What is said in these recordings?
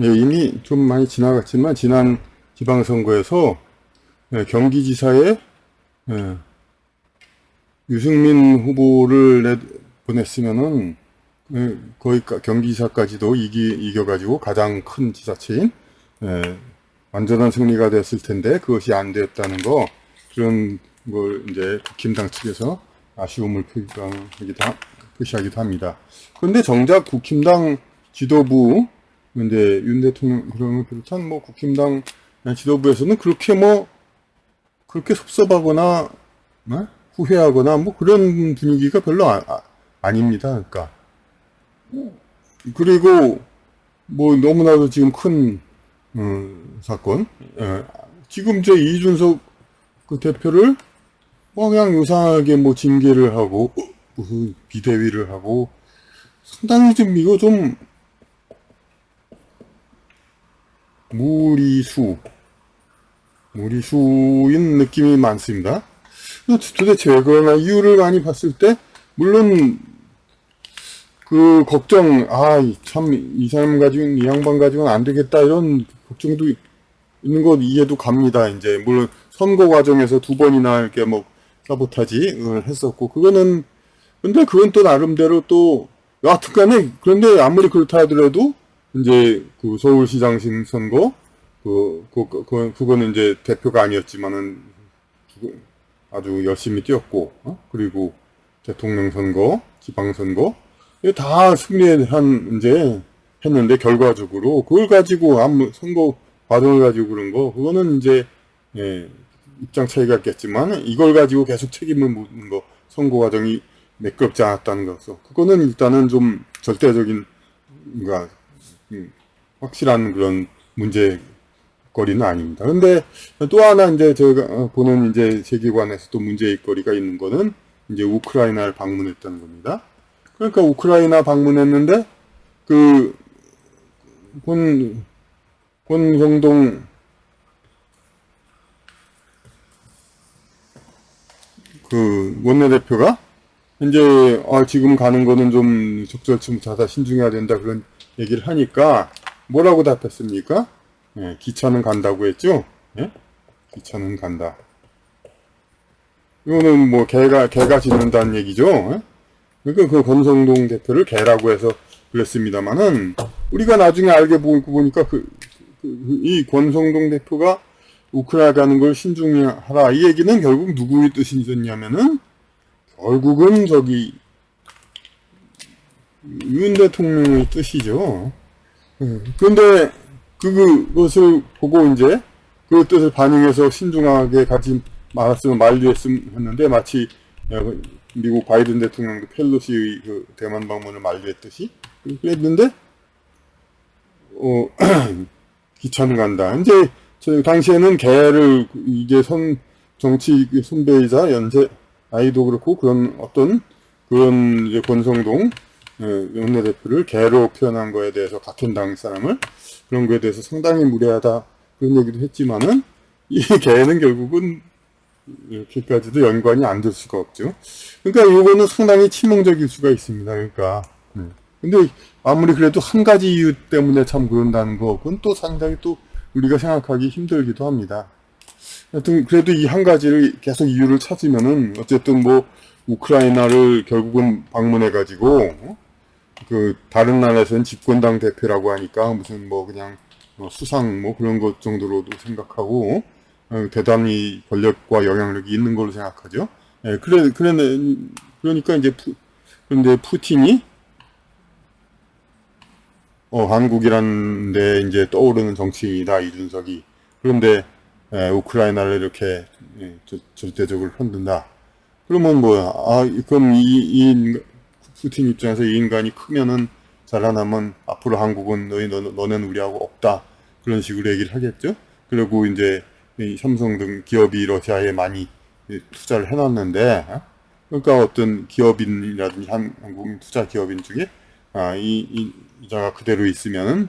예, 이미 좀 많이 지나갔지만 지난 지방선거에서 경기지사에 유승민 후보를 보냈으면은 거의 경기지사까지도 이겨가지고 가장 큰 지자체인 완전한 승리가 됐을 텐데 그것이 안 됐다는 거, 그런 걸 이제 국힘당 측에서 아쉬움을 표시하기도 합니다. 그런데 정작 국힘당 지도부, 이제 윤 대통령 그런 비롯한 뭐 국힘당 지도부에서는 그렇게 섭섭하거나 후회하거나 뭐 그런 분위기가 별로 아닙니다. 그러니까 그리고 뭐 너무나도 지금 큰 사건, 지금 저 이준석 그 대표를 뭐 그냥 요상하게 뭐 징계를 하고 무슨 비대위를 하고 상당히 좀 이거 좀 무리수인 느낌이 많습니다. 도대체 왜 그러나 이유를 많이 봤을 때 물론 그 걱정, 참 이 사람 가지고는, 이 양반 가지고는 안 되겠다 이런 걱정도 있는 거 이해도 갑니다. 이제 물론 선거 과정에서 두 번이나 이렇게 뭐 사보타지를 했었고, 근데 그건 또 나름대로 또 여하튼간에, 그런데 아무리 그렇다 하더라도 이제 그 서울시장 선거 그거는 이제 대표가 아니었지만은 아주 열심히 뛰었고, 그리고 대통령 선거, 지방선거 이거 다 승리한 이제 했는데, 결과적으로 그걸 가지고 선거 과정을 가지고 그런 거, 그거는 이제 입장 차이가 있겠지만 이걸 가지고 계속 책임을 묻는 거, 선거 과정이 매끄럽지 않았다는 것서, 그거는 일단은 좀 절대적인 뭔가 확실한 그런 문제거리는 아닙니다. 근데 또 하나 이제 제가 보는 이제 세계관에서 또 문제거리가 있는 거는 이제 우크라이나를 방문했다는 겁니다. 그러니까 우크라이나 방문했는데 그 권성동 그 원내대표가 이제 지금 가는 거는 좀 적절치 못하다, 신중해야 된다, 그런 얘기를 하니까 뭐라고 답했습니까? 기차는 간다고 했죠? 예? 기차는 간다. 이거는 뭐 개가 짖는다는 얘기죠? 예? 그러니까 그 권성동 대표를 개라고 해서 그랬습니다만은, 우리가 나중에 알게 보니까 이 권성동 대표가 우크라이나 가는 걸 신중히 하라, 이 얘기는 결국 누구의 뜻이 있었냐면은 결국은 저기 윤 대통령의 뜻이죠. 그런데 그것을 보고 이제 그 뜻을 반영해서 신중하게 가지 말았으면 만류했는데, 마치 미국 바이든 대통령도 펠로시의 그 대만 방문을 만류했듯이 그랬는데 기차는 간다. 이제 저 당시에는 개를 이게 정치 선배이자 연세 아이도 그렇고 그런 이제 권성동 원내대표를 개로 표현한 거에 대해서, 같은 당 사람을 그런 거에 대해서 상당히 무례하다 그런 얘기도 했지만은, 이 개는 결국은 이렇게까지도 연관이 안 될 수가 없죠. 그러니까 이거는 상당히 치명적일 수가 있습니다. 그러니까 근데 아무리 그래도 한 가지 이유 때문에 참 그런다는 거, 그건 또 상당히 또 우리가 생각하기 힘들기도 합니다. 하여튼 그래도 이 한 가지를 계속 이유를 찾으면은, 어쨌든 뭐 우크라이나를 결국은 방문해가지고 그 다른 나라에서는 집권당 대표라고 하니까 무슨 뭐 그냥 수상 뭐 그런 것 정도로도 생각하고 대단히 권력과 영향력이 있는 걸로 생각하죠. 그러니까 이제 그런데 푸틴이 한국이란 데 이제 떠오르는 정치인이다, 이준석이. 그런데 우크라이나를 이렇게 절대적으로 흔든다. 그러면 뭐야? 그럼 푸틴 입장에서 이 인간이 크면은, 자라나면 앞으로 한국은 너는 우리하고 없다, 그런 식으로 얘기를 하겠죠. 그리고 이제 이 삼성 등 기업이 러시아에 많이 투자를 해놨는데, 그러니까 어떤 기업인이라든지 한국인 투자 기업인 중에 이자가 그대로 있으면은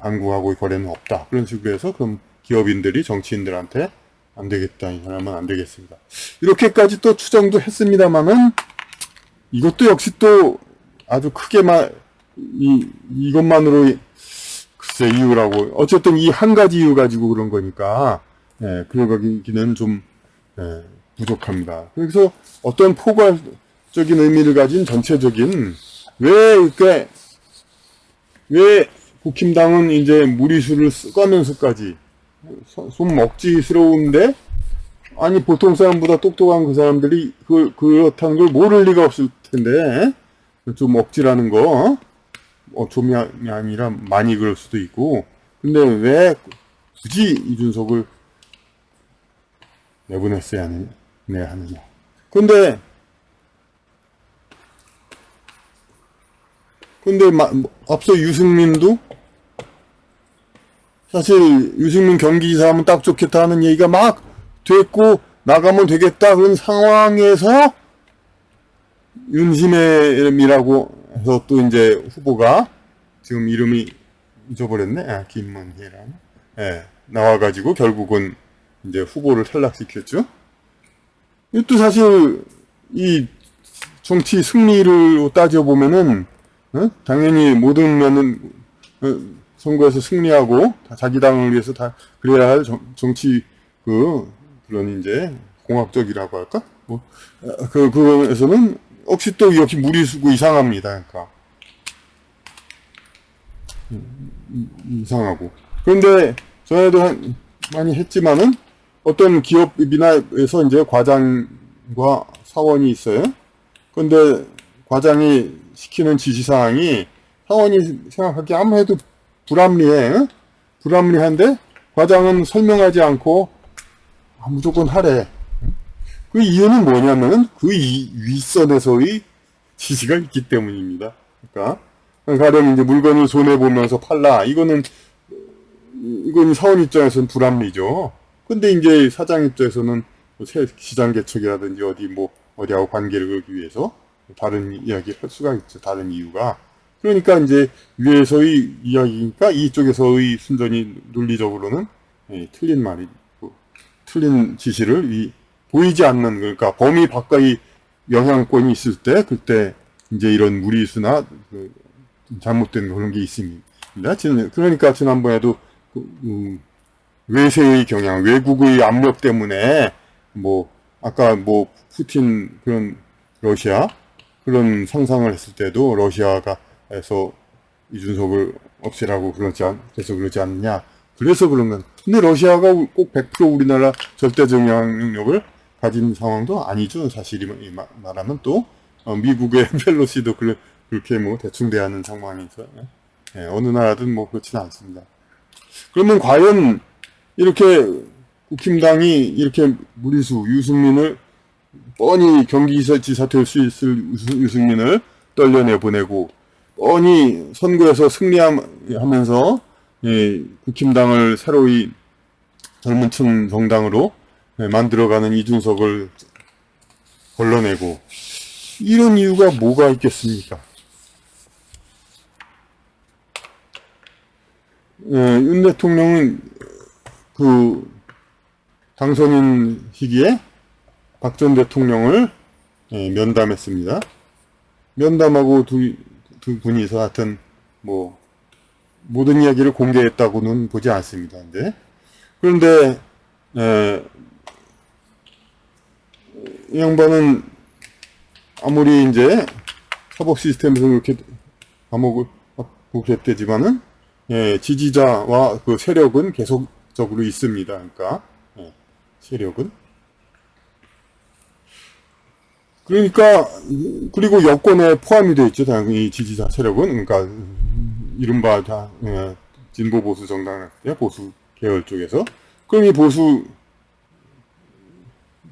한국하고의 거래는 없다, 그런 식으로 해서 그럼 기업인들이 정치인들한테 안 되겠다, 이 사람은 안 되겠습니다, 이렇게까지 또 추정도 했습니다만은, 이것도 역시 또 아주 크게 이것만으로 글쎄, 이유라고. 어쨌든 이 한 가지 이유 가지고 그런 거니까, 예, 그러기는 좀, 예, 부족합니다. 그래서 어떤 포괄적인 의미를 가진 전체적인, 왜 국힘당은 이제 무리수를 써가면서까지, 좀 억지스러운데, 아니, 보통 사람보다 똑똑한 그 사람들이 그렇다는 걸 모를 리가 없을 텐데, 좀 억지라는 거, 좀이 아니라 많이 그럴 수도 있고, 근데 왜 굳이 이준석을 내보냈어야 하느냐. 근데 앞서 유승민도 사실 유승민 경기지사 하면 딱 좋겠다 하는 얘기가 막 됐고 나가면 되겠다 그런 상황에서 윤심혜이라고 해서 또 이제 후보가 지금 이름이 잊어버렸네. 김문희라는. 예, 나와가지고 결국은 이제 후보를 탈락시켰죠. 이것도 사실 이 정치 승리를 따져보면은 당연히 모든 면은 선거에서 승리하고 자기 당을 위해서 다 그래야 할 정치 그런 이제 공학적이라고 할까? 그거에서는 혹시 또 역시 무리수고 이상합니다. 그러니까 이상하고. 그런데 전에도 많이 했지만은 어떤 기업이나에서 이제 과장과 사원이 있어요. 그런데 과장이 시키는 지시사항이 사원이 생각하기에 아무래도 불합리한데 과장은 설명하지 않고 무조건 하래. 그 이유는 뭐냐면 그 윗선에서의 지시가 있기 때문입니다. 그러니까 가령 이제 물건을 손해 보면서 팔라. 이건 사원 입장에서는 불합리죠. 근데 이제 사장 입장에서는 시장 개척이라든지 어디하고 관계를 걸기 위해서 다른 이야기를 할 수가 있죠. 다른 이유가. 그러니까 이제 위에서의 이야기니까 이쪽에서의 순전히 논리적으로는 틀린 틀린 지시를 보이지 않는, 그러니까 범위 바깥의 영향권이 있을 때, 그때 이제 이런 무리수나 잘못된 그런 게 있습니다. 그러니까 지난번에도 외세의 경향, 외국의 압력 때문에 아까 푸틴 그런 러시아 그런 상상을 했을 때도 러시아가 해서 이준석을 없애라고 그래서 그러지 않느냐. 그래서 그런 건. 근데 러시아가 꼭 100% 우리나라 절대적 영향력을 가진 상황도 아니죠. 사실이 말하면 또 미국의 펠로시도 그렇게 대충 대하는 상황에서 어느 나라든 그렇지는 않습니다. 그러면 과연 이렇게 국힘당이 이렇게 무리수 유승민을 뻔히 경기지사 될 수 있을 유승민을 떨려내보내고 뻔히 선거에서 승리하면서 국힘당을 새로이 젊은 층 정당으로 만들어가는 이준석을 걸러내고 이런 이유가 뭐가 있겠습니까? 윤 대통령은 당선인 시기에 박 전 대통령을 면담했습니다. 면담하고 두 분이서 하여튼 모든 이야기를 공개했다고는 보지 않습니다. 그런데 이 양반은 아무리 이제 사법 시스템에서 그렇게 감옥을 복했대지만은 지지자와 그 세력은 계속적으로 있습니다. 그러니까 세력은. 그러니까 그리고 여권에 포함이 되어 있죠. 당연히 지지자 세력은. 그러니까 이른바 진보 보수 정당 보수 계열 쪽에서. 그럼 이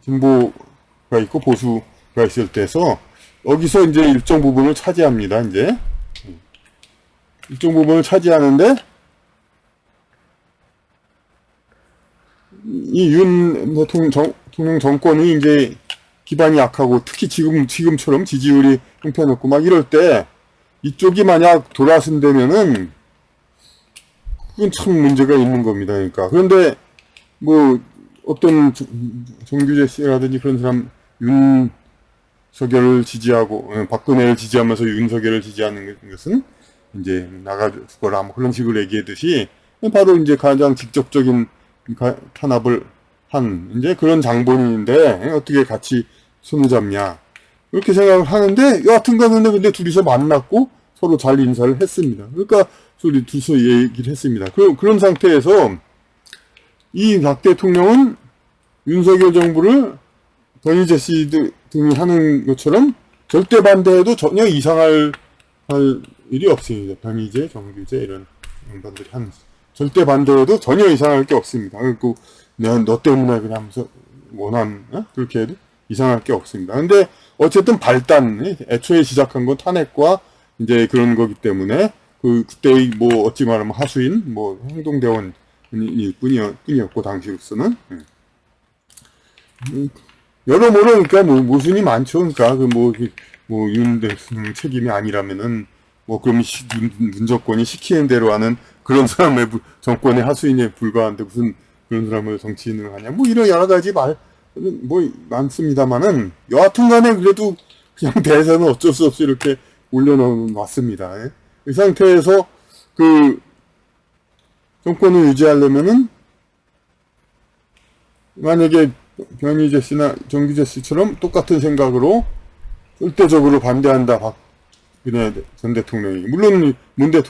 진보가 있고 보수가 있을 때서 여기서 이제 일정 부분을 차지합니다. 이제 일정 부분을 차지하는데 이 윤 대통령 정권이 이제 기반이 약하고 특히 지금처럼 지지율이 형편없고 막 이럴 때 이쪽이 만약 돌아선다면은 그건 참 문제가 있는 겁니다. 그러니까 그런데 어떤 정규재 씨라든지 그런 사람 윤석열을 지지하고 박근혜를 지지하면서 윤석열을 지지하는 것은 이제 나가 죽어라 뭐 그런 식으로 얘기했듯이 바로 이제 가장 직접적인 탄압을 한 이제 그런 장본인인데 어떻게 같이 손을 잡냐 그렇게 생각을 하는데 여하튼간에 근데 둘이서 만났고 서로 잘 인사를 했습니다. 그러니까 둘이 둘이서 얘기를 했습니다. 그런 상태에서 이 박 대통령은 윤석열 정부를 변희재 씨 등이 하는 것처럼 절대 반대해도 전혀 이상할 일이 없습니다. 변희재, 정규재 이런 양반들이 한 절대 반대해도 전혀 이상할 게 없습니다. 그리고 내가 너 때문에 그냥 하면서 그렇게 해도 이상할 게 없습니다. 근데 어쨌든 애초에 시작한 건 탄핵과 이제 그런 거기 때문에 그때의 뭐 어찌 말하면 하수인 뭐 행동대원일 뿐이었고 당시로서는 여러모로 그러니까 뭐 모순이 많죠. 그러니까 윤 대통령 책임이 아니라면은 뭐 그럼 문정권이 시키는 대로 하는 그런 사람의 정권의 하수인에 불과한데 무슨 그런 사람을 정치인을 하냐 뭐 이런 여러 가지 뭐 많습니다만은 여하튼간에 그래도 그냥 대세는 어쩔 수 없이 이렇게 올려놓았습니다. 예? 이 상태에서 그 정권을 유지하려면은 만약에 변희재 씨나 정규재 씨처럼 똑같은 생각으로 절대적으로 반대한다 박근혜 전 대통령이 물론 문 전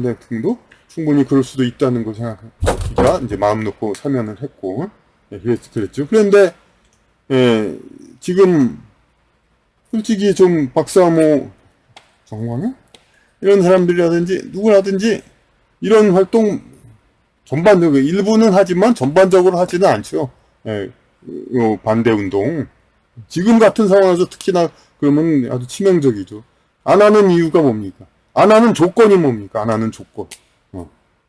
대통령도 충분히 그럴 수도 있다는 걸 생각하기가 이제 마음 놓고 사면을 했고 그랬죠. 그런데 지금 솔직히 좀 박사모 정광래 이런 사람들이라든지 누구라든지 이런 활동 전반적으로 일부는 하지만 전반적으로 하지는 않죠. 반대 운동 지금 같은 상황에서 특히나 그러면 아주 치명적이죠. 안 하는 이유가 뭡니까? 안 하는 조건이 뭡니까? 안 하는 조건.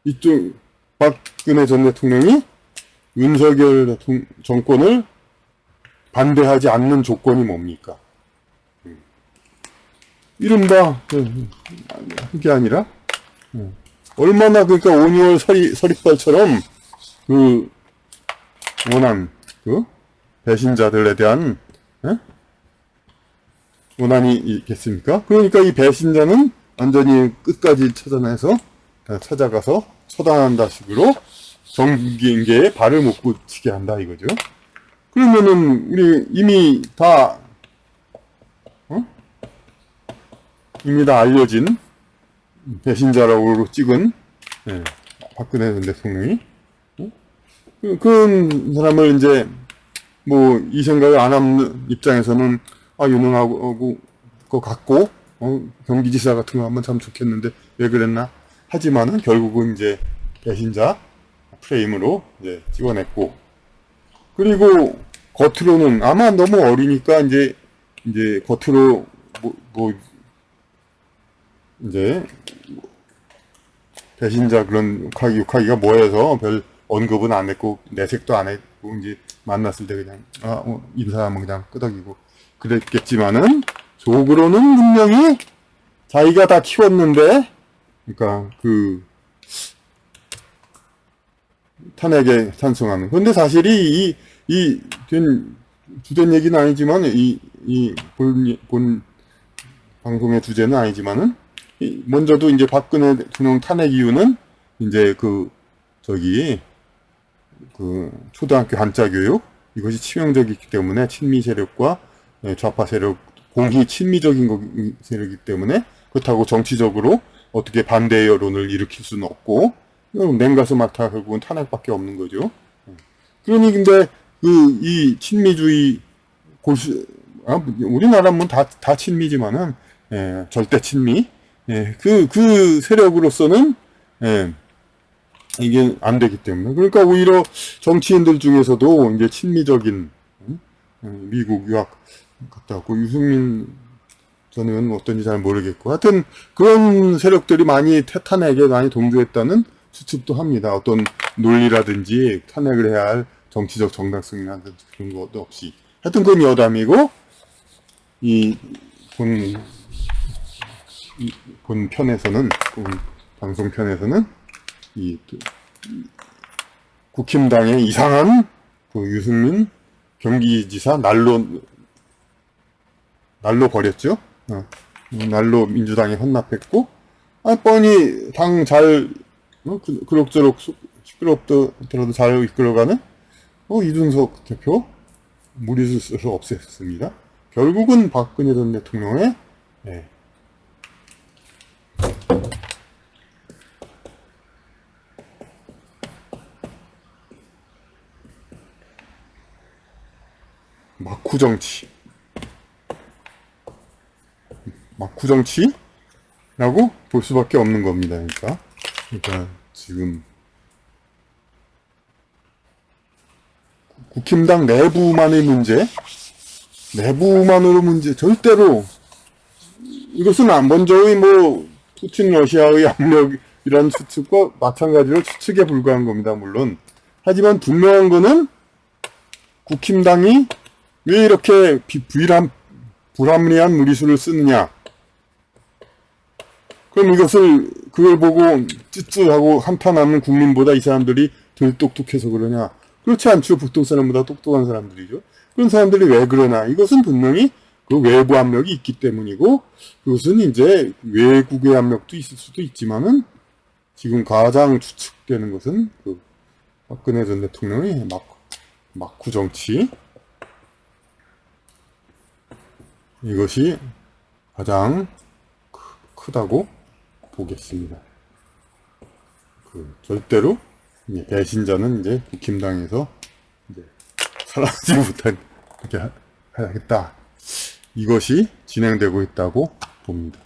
이쪽 박근혜 전 대통령이 윤석열 정권을 반대하지 않는 조건이 뭡니까? 이른바 그게 아니라 얼마나 그러니까 5, 6월 서리빨처럼 원한 배신자들에 대한 원한이 있겠습니까? 그러니까 이 배신자는 완전히 끝까지 찾아가서 처단한다 식으로 정계에 발을 못 붙이게 한다 이거죠. 그러면은 우리 이미 다 알려진 배신자라고 찍은 박근혜 전 대통령이 그런 사람을 이제 뭐 이 생각을 안 하는 입장에서는 유능하고 거 같고 경기지사 같은 거 하면 참 좋겠는데 왜 그랬나 하지만은 결국은 이제 배신자 프레임으로 이제 찍어냈고 그리고 겉으로는 아마 너무 어리니까 이제 겉으로 이제 배신자 그런 욕하기가 뭐해서 별 언급은 안 했고 내색도 안 했고 이제 만났을 때 그냥 인사하면 그냥 끄덕이고 그랬겠지만은 속으로는 분명히 자기가 다 키웠는데 그러니까 탄핵에 찬성하는. 그런데 사실이 주된 얘기는 아니지만 본 방송의 주제는 아니지만은 먼저도 이제 박근혜 대통령 탄핵 이유는 이제 초등학교 한자 교육 이것이 치명적이기 때문에 친미 세력과 좌파 세력 공히 친미적인 세력이기 때문에 그렇다고 정치적으로 어떻게 반대 여론을 일으킬 수는 없고 냉가서 맡아 결국은 탄핵밖에 없는 거죠. 그러니 근데 이 친미주의 우리나라 뭐 다 친미지만은 절대 친미 그 세력으로서는 이게 안 되기 때문에 그러니까 오히려 정치인들 중에서도 이제 친미적인 미국 유학 갔다 왔고 유승민 전 의원은 어떤지 잘 모르겠고 하여튼 그런 세력들이 많이 탄핵에 많이 동조했다는 추측도 합니다. 어떤 논리라든지 탄핵을 해야 할 정치적 정당성이라든지 그런 것도 없이 하여튼 그건 여담이고 본 편에서는 방송 편에서는 국힘당의 이상한 유승민 경기지사 날로 버렸죠. 날로 민주당에 헌납했고, 뻔히 당 잘, 그럭저럭 시끄럽더라도 잘 이끌어가는, 이준석 대표, 무리수를 없앴습니다. 결국은 박근혜 전 대통령의, 예, 막후정치. 막후정치라고 볼 수밖에 없는 겁니다. 그러니까 지금 국힘당 내부만의 문제, 내부만으로 문제, 절대로 이것은 먼저의 푸틴 러시아의 압력이라는 추측과 마찬가지로 추측에 불과한 겁니다. 물론. 하지만 분명한 거는 국힘당이 왜 이렇게 불합리한 무리수를 쓰느냐. 그럼 그걸 보고 찌찌하고 한탄하는 국민보다 이 사람들이 덜 똑똑해서 그러냐. 그렇지 않죠. 보통 사람보다 똑똑한 사람들이죠. 그런 사람들이 왜 그러나. 이것은 분명히 그 외부 압력이 있기 때문이고, 그것은 이제 외국의 압력도 있을 수도 있지만은, 지금 가장 추측되는 것은 그 박근혜 전 대통령의 막후 정치. 이것이 가장 크다고 보겠습니다. 절대로 배신자는 이제 국힘당에서 이제 살아나지 못하게 하겠다. 이것이 진행되고 있다고 봅니다.